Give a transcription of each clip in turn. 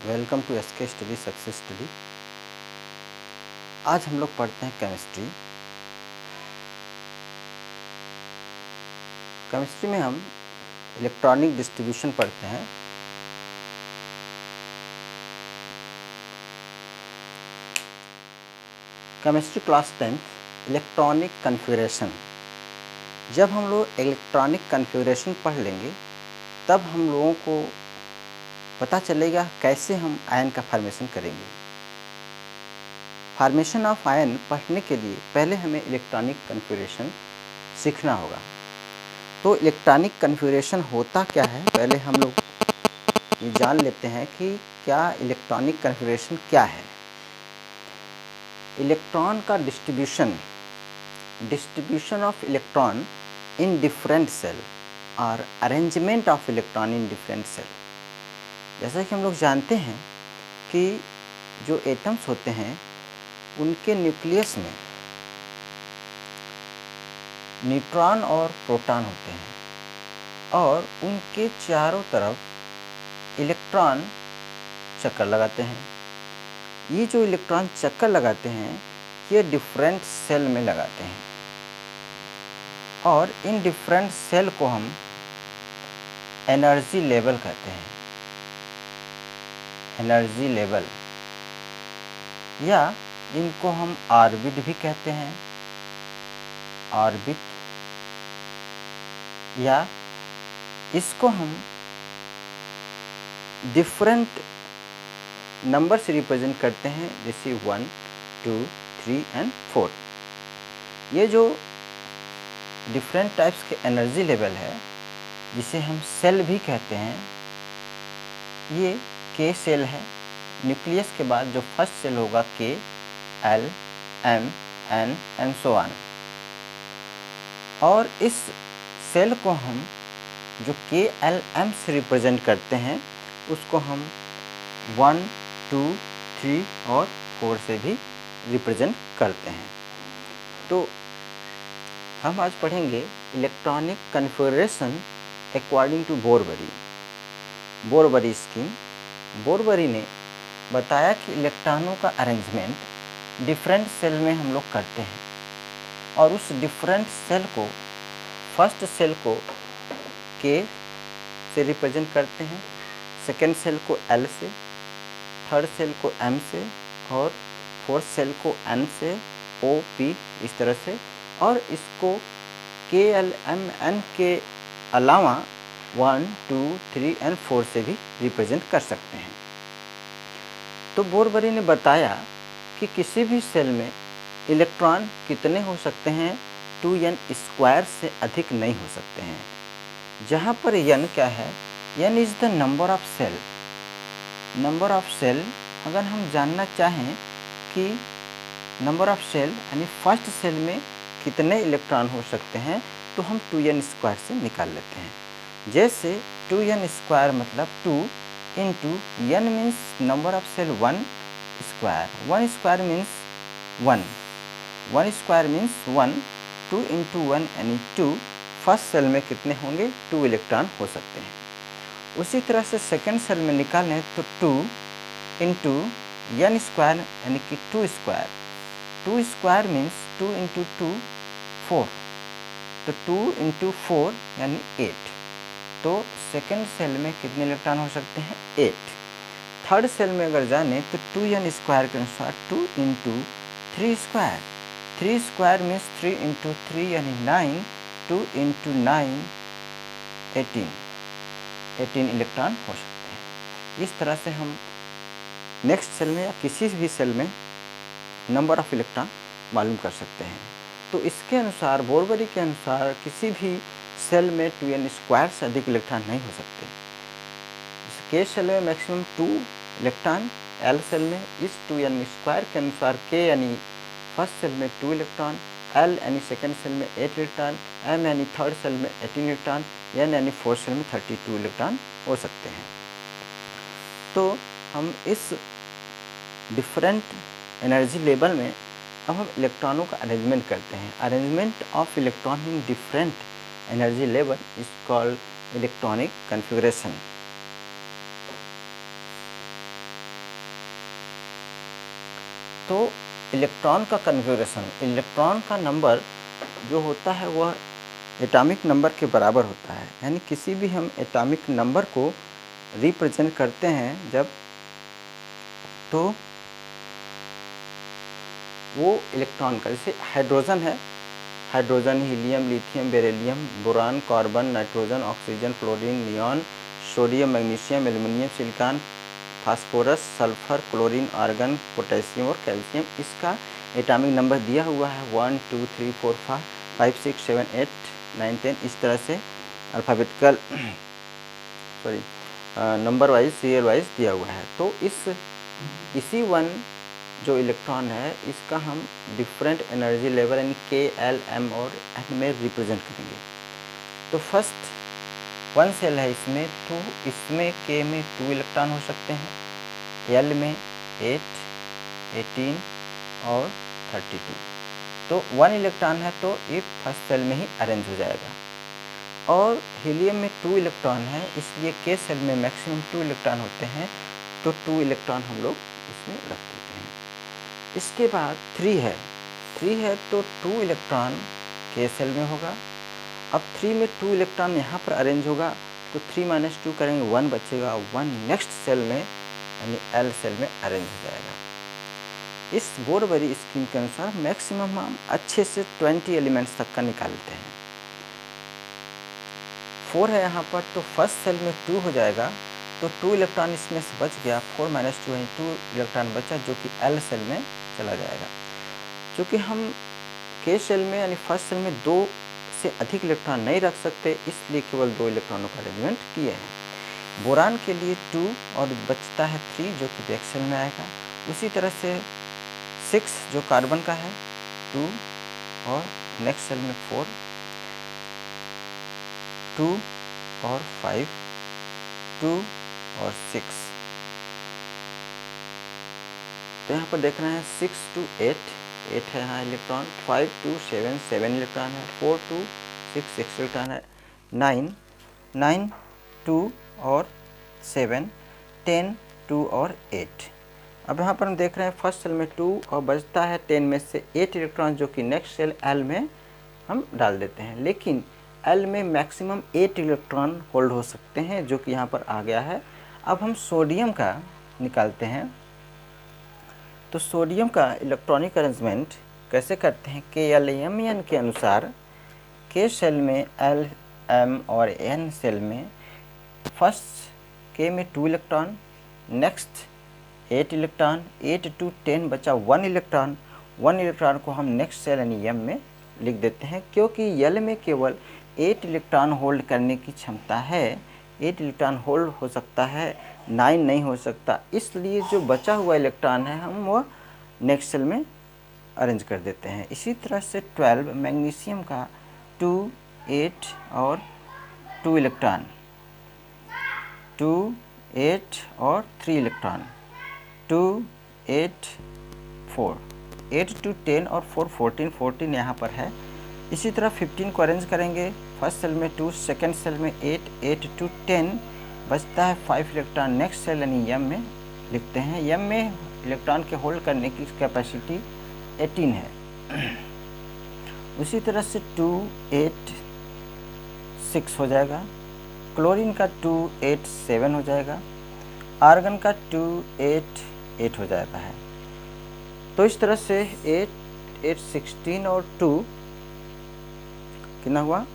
Welcome to SK study success study. आज हम लोग पढ़ते हैं केमिस्ट्री। केमिस्ट्री में हम इलेक्ट्रॉनिक डिस्ट्रीब्यूशन पढ़ते हैं। Chemistry class 10 electronic configuration. जब हम लोग इलेक्ट्रॉनिक कन्फिगरेशन पढ़ लेंगे तब हम लोगों को पता चलेगा कैसे हम आयन का फॉर्मेशन करेंगे। फॉर्मेशन ऑफ आयन पढ़ने के लिए पहले हमें इलेक्ट्रॉनिक कन्फिगरेशन सीखना होगा। तो इलेक्ट्रॉनिक कन्फिगरेशन होता क्या है, पहले हम लोग ये जान लेते हैं कि क्या इलेक्ट्रॉनिक कन्फिगरेशन क्या है। इलेक्ट्रॉन का distribution of electron in different shell और arrangement of electron in different shell. जैसा कि हम लोग जानते हैं कि जो एटम्स होते हैं उनके न्यूक्लियस में न्यूट्रॉन और प्रोटॉन होते हैं और उनके चारों तरफ इलेक्ट्रॉन चक्कर लगाते हैं। ये जो इलेक्ट्रॉन चक्कर लगाते हैं ये डिफरेंट सेल में लगाते हैं और इन डिफरेंट सेल को हम एनर्जी लेवल कहते हैं। एनर्जी लेवल या इनको हम ऑर्बिट भी कहते हैं। ऑर्बिट या इसको हम डिफरेंट नंबर से रिप्रेजेंट करते हैं, जैसे 1, 2, 3 एंड 4। ये जो डिफरेंट टाइप्स के एनर्जी लेवल है जिसे हम सेल भी कहते हैं, ये के सेल है। न्यूक्लियस के बाद जो फर्स्ट सेल होगा K, L, M, N and so on. और इस सेल को हम जो के, एल, एम से रिप्रेजेंट करते हैं उसको हम 1, 2, 3 और 4 से भी रिप्रेजेंट करते हैं। तो हम आज पढ़ेंगे electronic configuration according to Bohr Bury. Bohr Bury scheme. Bohr Bury ने बताया कि इलेक्ट्रॉनों का अरेंजमेंट डिफरेंट सेल में हम लोग करते हैं और उस डिफरेंट सेल को, फर्स्ट सेल को के से रिप्रेजेंट करते हैं, सेकेंड सेल को एल से, थर्ड सेल को एम से और फोर्थ सेल को एन से, ओ, पी, इस तरह से। और इसको के, एल, एम, एन के अलावा 1, 2, 3 एंड 4 से भी रिप्रेजेंट कर सकते हैं। तो बोरबरी ने बताया कि किसी भी सेल में इलेक्ट्रॉन कितने हो सकते हैं, 2n² से अधिक नहीं हो सकते हैं। जहाँ पर n क्या है, n is the number of shell. Number of shell अगर हम जानना चाहें कि नंबर ऑफ सेल यानी फर्स्ट सेल में कितने इलेक्ट्रॉन हो सकते हैं तो हम 2n² से निकाल लेते हैं। जैसे 2n² मतलब 2 into n means number of shell 1 square, 1 square means 1, 1 square means 1, 2 into 1 यानी 2। फर्स्ट सेल में कितने होंगे, 2 इलेक्ट्रॉन हो सकते हैं। उसी तरह से सेकेंड सेल में निकालें तो 2 इंटू n² यानी कि 2 स्क्वायर, 2 स्क्वायर मीन्स 2 इंटू 2 4, तो 2 इंटू 4 यानी 8। तो सेकेंड सेल में कितने इलेक्ट्रॉन हो सकते हैं, 8। थर्ड सेल में अगर जाने तो 2n² के अनुसार 2 into 3 square, 3 square means 3 into 3 यानी 9, 2 इंटू 9 18 इलेक्ट्रॉन हो सकते हैं। इस तरह से हम नेक्स्ट सेल में या किसी भी सेल में नंबर ऑफ इलेक्ट्रॉन मालूम कर सकते हैं। तो इसके अनुसार, बोरबरी के अनुसार, किसी भी सेल में 2n² से अधिक इलेक्ट्रॉन नहीं हो सकते। के सेल में मैक्सिमम 2 इलेक्ट्रॉन, एल सेल में इस 2n² के अनुसार के यानी फर्स्ट सेल में 2 इलेक्ट्रॉन, एल यानी सेकेंड सेल में 8 इलेक्ट्रॉन, एम यानी थर्ड सेल में 18 इलेक्ट्रॉन, एन यानी फोर्थ सेल में 32 इलेक्ट्रॉन हो सकते हैं। तो हम इस डिफरेंट एनर्जी लेवल में अब हम इलेक्ट्रॉनों का अरेंजमेंट करते हैं। Arrangement of electron in different energy level is called electronic configuration. तो इलेक्ट्रॉन का कन्फिगरेशन, इलेक्ट्रॉन का नंबर जो होता है वह एटॉमिक नंबर के बराबर होता है। यानी किसी भी हम एटॉमिक नंबर को रिप्रेजेंट करते हैं जब, तो वो इलेक्ट्रॉन का, जैसे हाइड्रोजन है, hydrogen, helium, lithium, beryllium, boron, carbon, nitrogen, oxygen, fluorine, neon, sodium, magnesium, aluminium, silicon, phosphorus, sulphur, chlorine, argon, potassium और कैल्शियम। इसका एटॉमिक नंबर दिया हुआ है 1 2 3 4 5 6 7 8 9 10, इस तरह से alphabetical sorry number wise, serial wise दिया हुआ है। तो इसी वन जो इलेक्ट्रॉन है इसका हम डिफरेंट एनर्जी लेवल यानी के, एल, एम और एन में रिप्रेजेंट करेंगे। तो फर्स्ट वन सेल है इसमें, तो इसमें के में 2 इलेक्ट्रॉन हो सकते हैं, एल में 8, 18 और 32। तो 1 इलेक्ट्रॉन है तो ये फर्स्ट सेल में ही अरेंज हो जाएगा। और हीलियम में 2 इलेक्ट्रॉन है, इसलिए के सेल में मैक्सिमम 2 इलेक्ट्रॉन होते हैं, तो 2 इलेक्ट्रॉन हम लोग इसमें रख देते हैं। इसके बाद 3 है तो 2 इलेक्ट्रॉन के सेल में होगा। अब 3 में 2 इलेक्ट्रॉन यहाँ पर अरेंज होगा, तो 3 - 2 करेंगे, 1 बचेगा, 1 नेक्स्ट सेल में यानी एल सेल में अरेंज हो जाएगा। इस बोरबेरी स्कीम के अनुसार मैक्सिमम हम अच्छे से 20 एलिमेंट्स तक का निकालते हैं। 4 है यहाँ पर, तो फर्स्ट सेल में 2 हो जाएगा, तो 2 इलेक्ट्रॉन इसमें से बच गया, 4 - 2 यानी 2 इलेक्ट्रॉन बचा जो कि एल सेल में चला जाएगा। क्योंकि हम के सेल में यानी फर्स्ट सेल में 2 से अधिक इलेक्ट्रॉन नहीं रख सकते, इसलिए केवल 2 इलेक्ट्रॉनों का अरेंजमेंट किए हैं। बोरान के लिए 2 और बचता है 3 जो कि बैक सेल में आएगा। उसी तरह से 6 जो कार्बन का है 2 और नेक्स्ट सेल में 4, 2 और 5, 2 और 6। तो यहाँ पर देख रहे हैं 6 to 8 है यहाँ इलेक्ट्रॉन, 5 to 7 इलेक्ट्रॉन है, 4 to 6 इलेक्ट्रॉन है, 9 2 और 7, 10 2 और 8। अब यहाँ पर हम देख रहे हैं फर्स्ट सेल में 2 और बचता है 10 में से 8 इलेक्ट्रॉन जो कि नेक्स्ट सेल एल में हम डाल देते हैं। लेकिन एल में मैक्सिमम 8 इलेक्ट्रॉन होल्ड हो सकते हैं जो कि यहाँ पर आ गया है। अब हम सोडियम का निकालते हैं। तो सोडियम का इलेक्ट्रॉनिक अरेंजमेंट कैसे करते हैं, के एल एम एन के अनुसार के सेल में एल एम और एन सेल में फर्स्ट के में 2 इलेक्ट्रॉन, नेक्स्ट 8 इलेक्ट्रॉन, 8 to 10 बचा 1 इलेक्ट्रॉन, 1 इलेक्ट्रॉन को हम नेक्स्ट सेल यानी एम में लिख देते हैं। क्योंकि एल में केवल 8 इलेक्ट्रॉन होल्ड करने की क्षमता है, 8 इलेक्ट्रॉन होल्ड हो सकता है, 9 नहीं हो सकता, इसलिए जो बचा हुआ इलेक्ट्रॉन है हम वो नेक्स्ट सेल में अरेंज कर देते हैं। इसी तरह से 12 मैग्नीशियम का 2, 8 और 2 इलेक्ट्रॉन, 2, 8 और 3 इलेक्ट्रॉन, 2, 8, 4, 8 to 10 और 4, 14 यहाँ पर है। इसी तरह 15 को अरेंज करेंगे, फर्स्ट सेल में 2, सेकेंड सेल में 8, 8 to 10 बचता है 5 इलेक्ट्रॉन, नेक्स्ट सेल यानी एम में लिखते हैं। एम में इलेक्ट्रॉन के होल्ड करने की कैपेसिटी 18 है। उसी तरह से 2, 8, 6 हो जाएगा, क्लोरीन का 2, 8, 7 हो जाएगा, आर्गन का 2, 8 हो जाता है। तो इस तरह से 8, 16 और 2 कितना हुआ,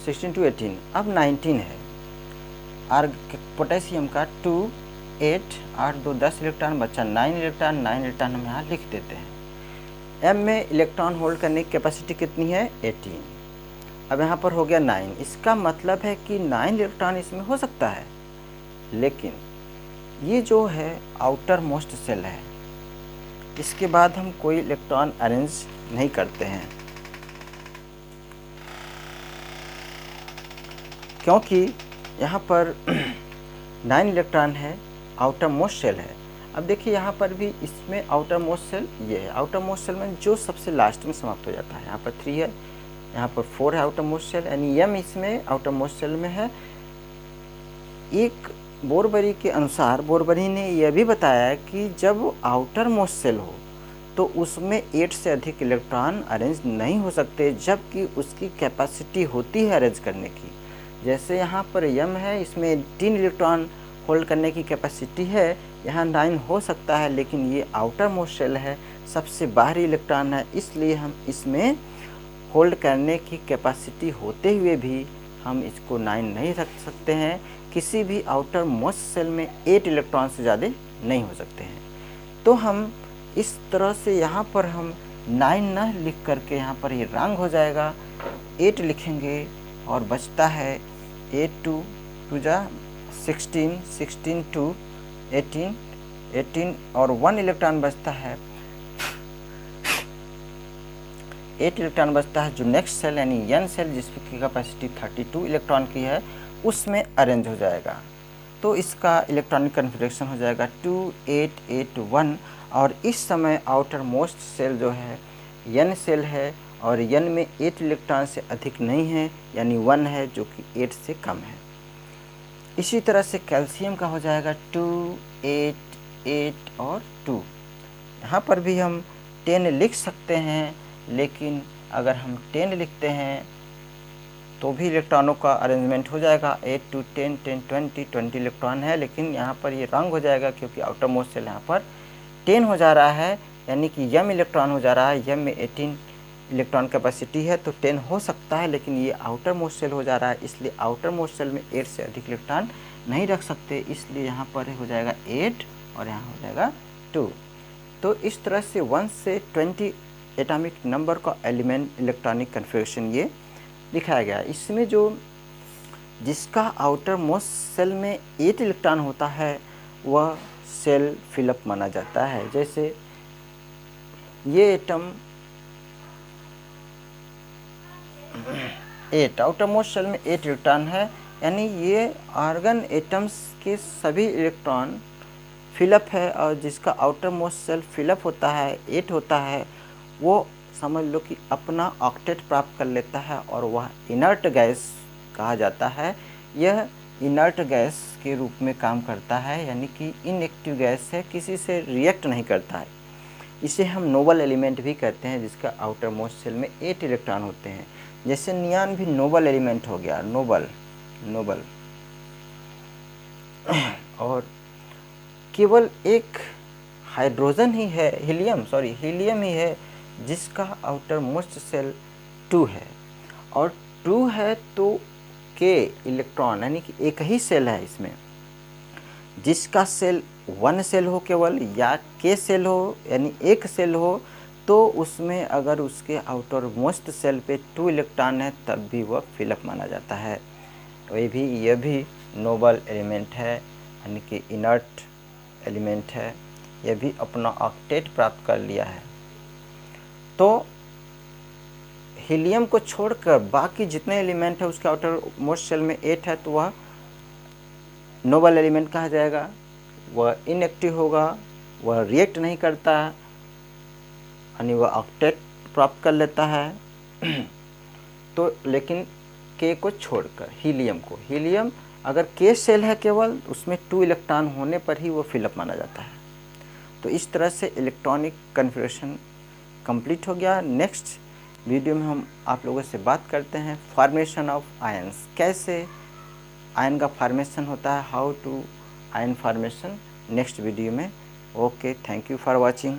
16 to 18, अब 19 है। पोटेशियम का 2, 8, 8 2 10 इलेक्ट्रॉन बचा 9 इलेक्ट्रॉन हम यहाँ लिख देते हैं। एम में इलेक्ट्रॉन होल्ड करने की कैपेसिटी कितनी है, 18। अब यहाँ पर हो गया 9, इसका मतलब है कि 9 इलेक्ट्रॉन इसमें हो सकता है। लेकिन ये जो है आउटर मोस्ट सेल है, इसके बाद हम कोई इलेक्ट्रॉन अरेंज नहीं करते हैं, क्योंकि यहाँ पर 9 इलेक्ट्रॉन है, आउटर मोस्ट सेल है। अब देखिए यहाँ पर भी इसमें आउटर मोस्ट सेल ये है, आउटर मोस्ट सेल में जो सबसे लास्ट में समाप्त हो जाता है। यहाँ पर 3 है, यहाँ पर 4 है आउटर मोस्ट सेल, यानी एम इसमें आउटर मोस्ट सेल में है। एक बोरबरी के अनुसार बोरबरी ने यह भी बताया कि जब आउटर मोस्ट सेल हो तो उसमें 8 से अधिक इलेक्ट्रॉन अरेंज नहीं हो सकते, जबकि उसकी कैपेसिटी होती है अरेंज करने की। जैसे यहाँ पर m है, इसमें 3 इलेक्ट्रॉन होल्ड करने की कैपेसिटी है, यहाँ 9 हो सकता है, लेकिन ये आउटर मोस्ट सेल है, सबसे बाहरी इलेक्ट्रॉन है, इसलिए हम इसमें होल्ड करने की कैपेसिटी होते हुए भी हम इसको 9 नहीं रख सकते हैं। किसी भी आउटर मोस्ट सेल में 8 इलेक्ट्रॉन से ज़्यादा नहीं हो सकते हैं। तो हम इस तरह से यहाँ पर हम 9 न लिख करके यहाँ पर ये रंग हो जाएगा, 8 लिखेंगे और बचता है 8 2 16, 16 2 18, 18 और 1 इलेक्ट्रॉन बचता है, 8 इलेक्ट्रॉन बचता है, जो नेक्स्ट सेल यानी n सेल जिसकी कैपेसिटी 32 इलेक्ट्रॉन की है उसमें अरेंज हो जाएगा। तो इसका इलेक्ट्रॉनिक कन्फिग्रेशन हो जाएगा 2 8 8 1। और इस समय आउटर मोस्ट सेल जो है n सेल है और n में 8 इलेक्ट्रॉन से अधिक नहीं है, यानी 1 है, जो कि 8 से कम है। इसी तरह से कैल्शियम का हो जाएगा 2 8 8 और 2। यहाँ पर भी हम 10 लिख सकते हैं, लेकिन अगर हम 10 लिखते हैं तो भी इलेक्ट्रॉनों का अरेंजमेंट हो जाएगा, 8 2 10 10 20 इलेक्ट्रॉन है, लेकिन यहाँ पर ये रंग हो जाएगा क्योंकि आउटर मोस्ट सेल यहाँ पर 10 हो जा रहा है, यानी कि m इलेक्ट्रॉन हो जा रहा है। m में 18 इलेक्ट्रॉन कैपेसिटी है तो 10 हो सकता है, लेकिन ये आउटर मोस्ट सेल हो जा रहा है, इसलिए आउटर मोस्ट सेल में 8 से अधिक इलेक्ट्रॉन नहीं रख सकते, इसलिए यहाँ पर हो जाएगा 8 और यहाँ हो जाएगा 2। तो इस तरह से 1 से 20 एटॉमिक नंबर का एलिमेंट इलेक्ट्रॉनिक कन्फिग्रेशन ये दिखाया गया। इसमें जो जिसका आउटर मोस्ट सेल में 8 इलेक्ट्रॉन होता है वह सेल फिलअप माना जाता है। जैसे ये एटम 8 आउटर मोस्ट सेल में 8 इलेक्ट्रॉन है, यानी ये आर्गन एटम्स के सभी इलेक्ट्रॉन फिलअप है, और जिसका आउटर मोस्ट सेल फिलअप होता है 8 होता है वो समझ लो कि अपना ऑक्टेट प्राप्त कर लेता है और वह इनर्ट गैस कहा जाता है। यह इनर्ट गैस के रूप में काम करता है, यानी कि इनएक्टिव गैस है, किसी से रिएक्ट नहीं करता है। इसे हम नोबल एलिमेंट भी कहते हैं, जिसका आउटर मोस्ट सेल में 8 इलेक्ट्रॉन होते हैं। जैसे नियॉन भी नोबल एलिमेंट हो गया, नोबल और केवल एक हाइड्रोजन ही है, हीलियम ही है जिसका आउटर मोस्ट सेल 2 है, और 2 है तो k इलेक्ट्रॉन, यानी कि एक ही सेल है इसमें। जिसका सेल 1 सेल हो केवल, या k सेल हो यानी एक सेल हो, तो उसमें अगर उसके आउटर मोस्ट सेल पे 2 इलेक्ट्रॉन है तब भी वह फिलअप माना जाता है। यह भी नोबल एलिमेंट है, यानी कि इनर्ट एलिमेंट है, यह भी अपना ऑक्टेट प्राप्त कर लिया है। तो हीलियम को छोड़कर बाकी जितने एलिमेंट है उसके आउटर मोस्ट सेल में 8 है, तो वह नोबल एलिमेंट कहा जाएगा। वह इनएक्टिव होगा, वह रिएक्ट नहीं करता, यानी वह ऑक्टेट प्राप्त कर लेता है। तो लेकिन k को छोड़कर हीलियम अगर k सेल है केवल, उसमें 2 इलेक्ट्रॉन होने पर ही वो फिलअप माना जाता है। तो इस तरह से इलेक्ट्रॉनिक कन्फिग्रेशन कंप्लीट हो गया। नेक्स्ट वीडियो में हम आप लोगों से बात करते हैं फॉर्मेशन ऑफ आयंस, कैसे आयन का फॉर्मेशन होता है, how to ion formation, next video में। Okay, thank you for watching.